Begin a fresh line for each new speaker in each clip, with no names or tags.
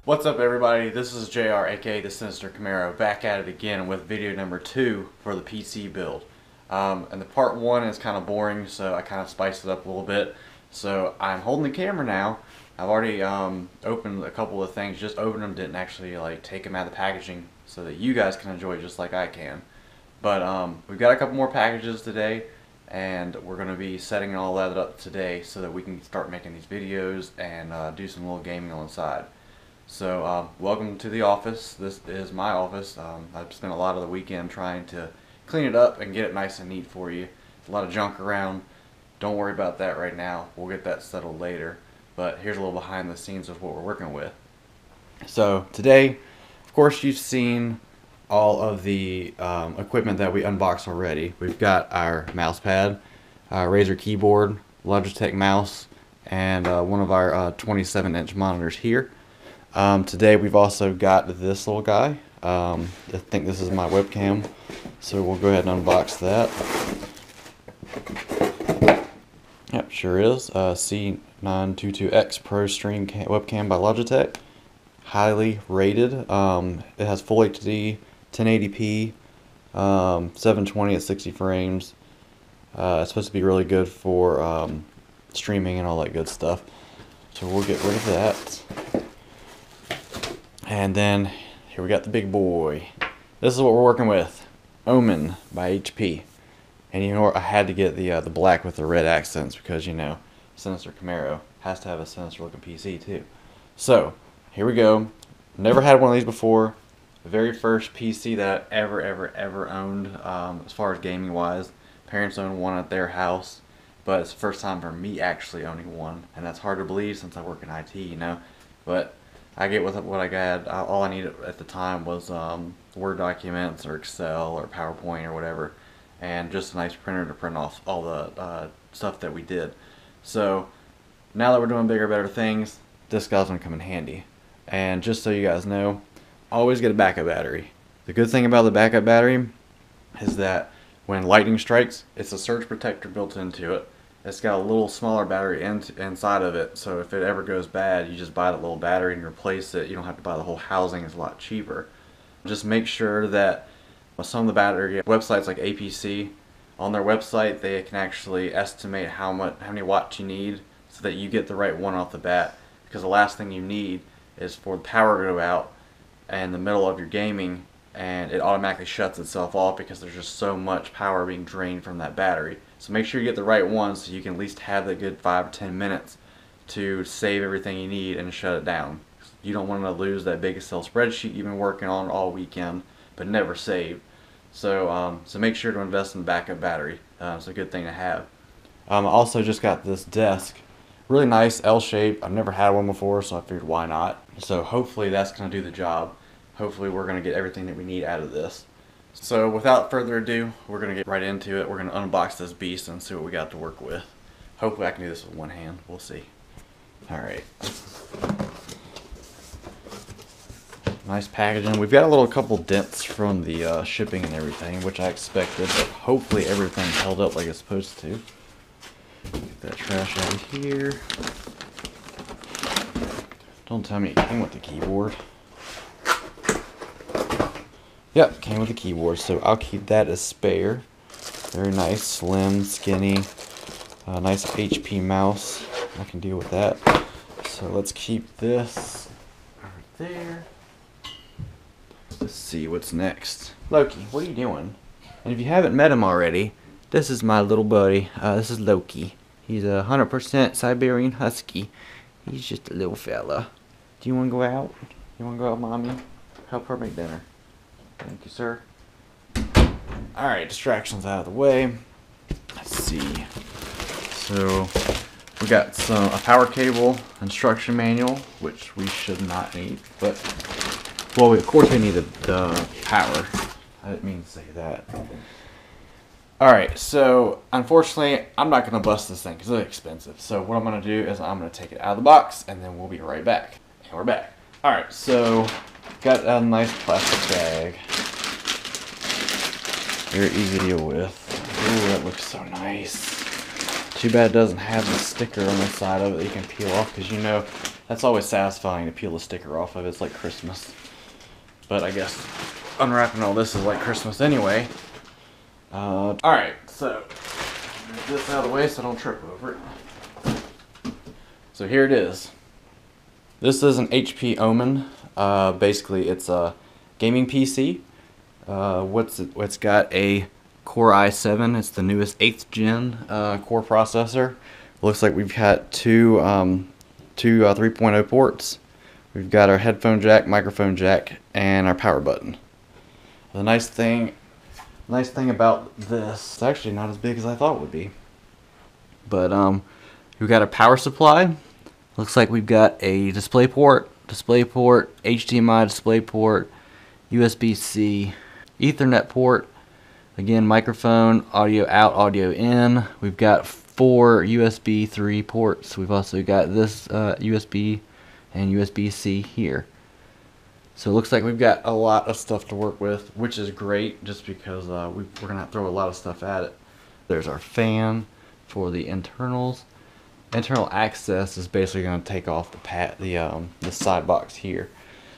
What's up everybody, this is JR aka the Sinister Camaro back at it again with video number 2 for the PC build. And the part 1 is kind of boring, so I kind of spiced it up a little bit. So I'm holding the camera now. I've already opened a couple of things, just opened them, didn't actually take them out of the packaging so that you guys can enjoy it just like I can. But we've got a couple more packages today, and we're going to be setting all that up today so that we can start making these videos and do some little gaming on the side. So welcome to the office. This is my office. I've spent a lot of the weekend trying to clean it up and get it nice and neat for you. A lot of junk around. Don't worry about that right now. We'll get that settled later. But here's a little behind the scenes of what we're working with. So today, of course, you've seen all of the equipment that we unboxed already. We've got our mouse pad, Razer keyboard, Logitech mouse, and one of our 27-inch monitors here. Today we've also got this little guy. I think this is my webcam, so we'll go ahead and unbox that. Yep, sure is. C922X Pro Stream webcam by Logitech. Highly rated. It has full HD, 1080p, 720 at 60 frames. It's supposed to be really good for streaming and all that good stuff. So we'll get rid of that. And then here we got the big boy. This is what we're working with. Omen by HP. And you know what? I had to get the black with the red accents because, you know, Sinister Camaro has to have a sinister looking PC too. So here we go. Never had one of these before. The very first PC that I ever owned, as far as gaming wise. Parents owned one at their house, but it's the first time for me actually owning one, and that's hard to believe since I work in IT, you know. But I get with what I got. All I needed at the time was Word documents or Excel or PowerPoint or whatever, and just a nice printer to print off all the stuff that we did. So now that we're doing bigger, better things, this guy's gonna come in handy. And just so you guys know, always get a backup battery. The good thing about the backup battery is that when lightning strikes, it's a surge protector built into it. It's got a little smaller battery inside of it, so if it ever goes bad, you just buy that little battery and replace it. You don't have to buy the whole housing. It's a lot cheaper. Just make sure that some of the battery websites like APC, on their website they can actually estimate how many watts you need so that you get the right one off the bat, because the last thing you need is for the power to go out in the middle of your gaming and it automatically shuts itself off because there's just so much power being drained from that battery. So make sure you get the right one so you can at least have a good 5 or 10 minutes to save everything you need and shut it down. You don't want to lose that big Excel spreadsheet you've been working on all weekend but never saved. So so make sure to invest in the backup battery. It's a good thing to have. I also just got this desk. Really nice, L-shape. I've never had one before, so I figured why not. So hopefully that's going to do the job. Hopefully we're going to get everything that we need out of this. So without further ado, we're going to get right into it. We're going to unbox this beast and see what we got to work with. Hopefully I can do this with one hand. We'll see. Alright. Nice packaging. We've got a couple dents from the shipping and everything, which I expected, but hopefully everything held up like it's supposed to. Get that trash out of here. Don't tell me it came with the keyboard. Yep, came with the keyboard, so I'll keep that as spare. Very nice, slim, skinny, nice HP mouse. I can deal with that. So let's keep this over there. Let's see what's next. Loki, what are you doing? And if you haven't met him already, this is my little buddy. This is Loki. He's a 100% Siberian Husky. He's just a little fella. Do you want to go out? You want to go out, Mommy? Help her make dinner. Thank you, sir. Alright, distractions out of the way. Let's see. So, we got a power cable instruction manual, which we should not need, but, well, of course we need the power. I didn't mean to say that. Alright, so, unfortunately, I'm not going to bust this thing because it's expensive. So, what I'm going to do is I'm going to take it out of the box, and then we'll be right back. And we're back. Alright, so got a nice plastic bag. Very easy to deal with. Ooh, that looks so nice. Too bad it doesn't have the sticker on the side of it that you can peel off, because you know that's always satisfying to peel the sticker off of it. It's like Christmas. But I guess unwrapping all this is like Christmas anyway. Alright, so move this out of the way so I don't trip over it. So here it is. This is an HP Omen. Basically, it's a gaming PC. It's got a Core i7. It's the newest 8th gen core processor. Looks like we've got two 3.0 ports. We've got our headphone jack, microphone jack, and our power button. The nice thing about this, it's actually not as big as I thought it would be. But we've got a power supply. Looks like we've got a display port, HDMI display port, USB-C, Ethernet port. Again, microphone, audio out, audio in. We've got 4 USB 3 ports. We've also got this USB and USB-C here. So it looks like we've got a lot of stuff to work with, which is great just because we're going to throw a lot of stuff at it. There's our fan for the internals. Internal access is basically going to take off the side box here.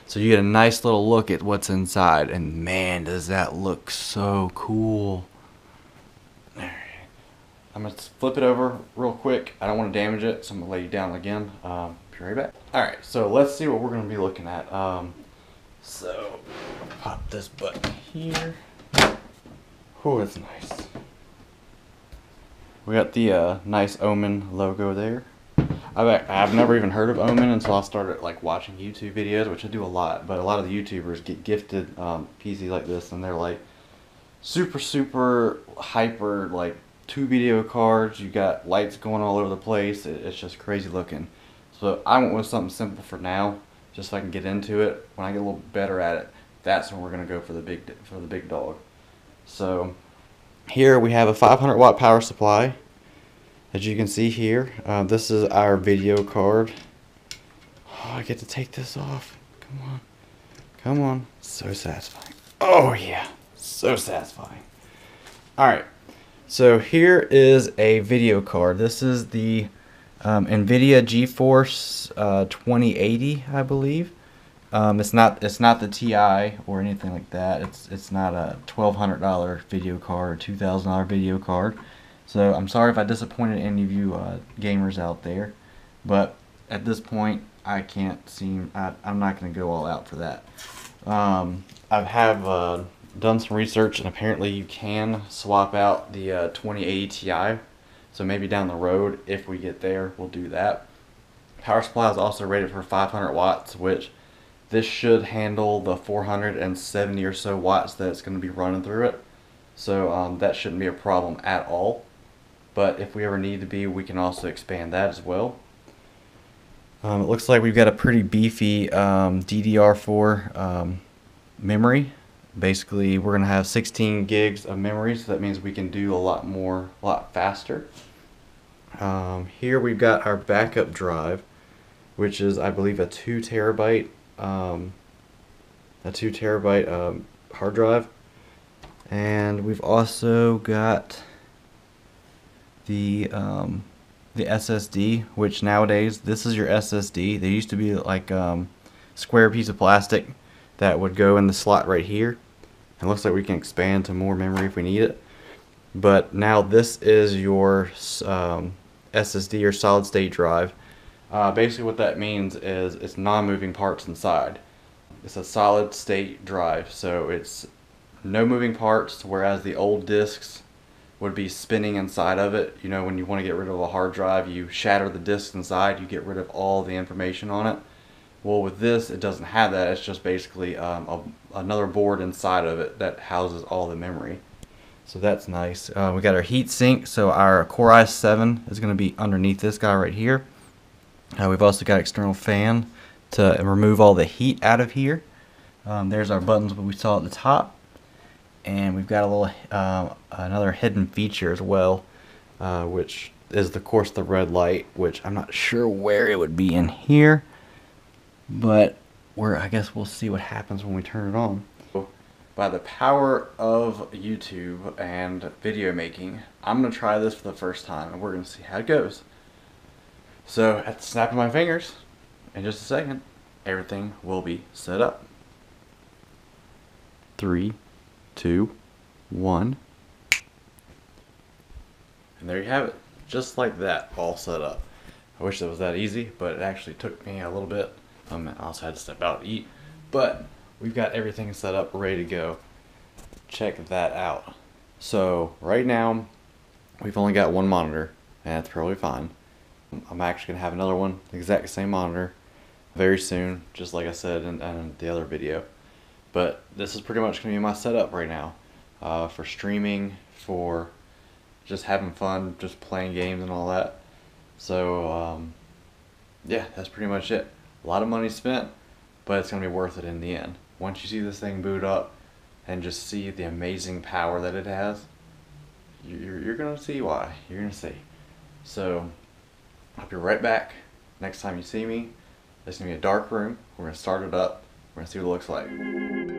So you get a nice little look at what's inside, and man, does that look so cool. I'm going to flip it over real quick. I don't want to damage it, so I'm going to lay you down again. Be right back. Alright, so let's see what we're going to be looking at. So, pop this button here. Oh, it's nice. We got the nice Omen logo there. I've never even heard of Omen until I started like watching YouTube videos, which I do a lot. But a lot of the YouTubers get gifted PCs like this, and they're like super hyper, like 2 video cards. You got lights going all over the place. It's just crazy looking. So I went with something simple for now, just so I can get into it. When I get a little better at it, that's when we're gonna go for the big dog. So here we have a 500 watt power supply. As you can see here, this is our video card. Oh, I get to take this off. Come on. Come on. So satisfying. Oh yeah, so satisfying. Alright, so here is a video card. This is the NVIDIA GeForce 2080, I believe. It's not the TI or anything like that. It's not a $1,200 video card or $2,000 video card. So I'm sorry if I disappointed any of you gamers out there, but at this point I'm not going to go all out for that. I have done some research, and apparently you can swap out the 2080 Ti. So maybe down the road, if we get there, we'll do that. Power supply is also rated for 500 watts, which this should handle the 470 or so watts that it's going to be running through it. So that shouldn't be a problem at all. But if we ever need to be, we can also expand that as well. It looks like we've got a pretty beefy DDR4 memory. Basically, we're going to have 16 gigs of memory, so that means we can do a lot faster. Here we've got our backup drive, which is, I believe, a 2 terabyte hard drive. And we've also got the SSD, which nowadays this is your SSD. They used to be like square piece of plastic that would go in the slot right here. It looks like we can expand to more memory if we need it. But now this is your SSD or solid state drive. Basically what that means is it's non-moving parts inside. It's a solid state drive, so it's no moving parts, whereas the old discs would be spinning inside of it. You know, when you want to get rid of a hard drive, you shatter the discs inside, you get rid of all the information on it. Well, with this, it doesn't have that. It's just basically another board inside of it that houses all the memory. So that's nice. We got our heat sink, so our Core i7 is going to be underneath this guy right here. We've also got external fan to remove all the heat out of here. There's our buttons that we saw at the top. And we've got a little another hidden feature as well, which is of course the red light, which I'm not sure where it would be in here, but I guess we'll see what happens when we turn it on. So by the power of YouTube and video making, I'm going to try this for the first time and we're going to see how it goes. So at the snap of my fingers, in just a second, everything will be set up. 3, 2, 1. And there you have it. Just like that, all set up. I wish it was that easy, but it actually took me a little bit. I also had to step out to eat. But we've got everything set up, ready to go. Check that out. So right now, we've only got one monitor, and that's probably fine. I'm actually going to have another one, the exact same monitor, very soon, just like I said in the other video. But this is pretty much going to be my setup right now, for streaming, for just having fun, just playing games and all that. So yeah, that's pretty much it. A lot of money spent, but it's going to be worth it in the end. Once you see this thing boot up and just see the amazing power that it has, you're going to see why. You're going to see. So I'll be right back. Next time you see me, it's going to be a dark room. We're going to start it up. We're going to see what it looks like.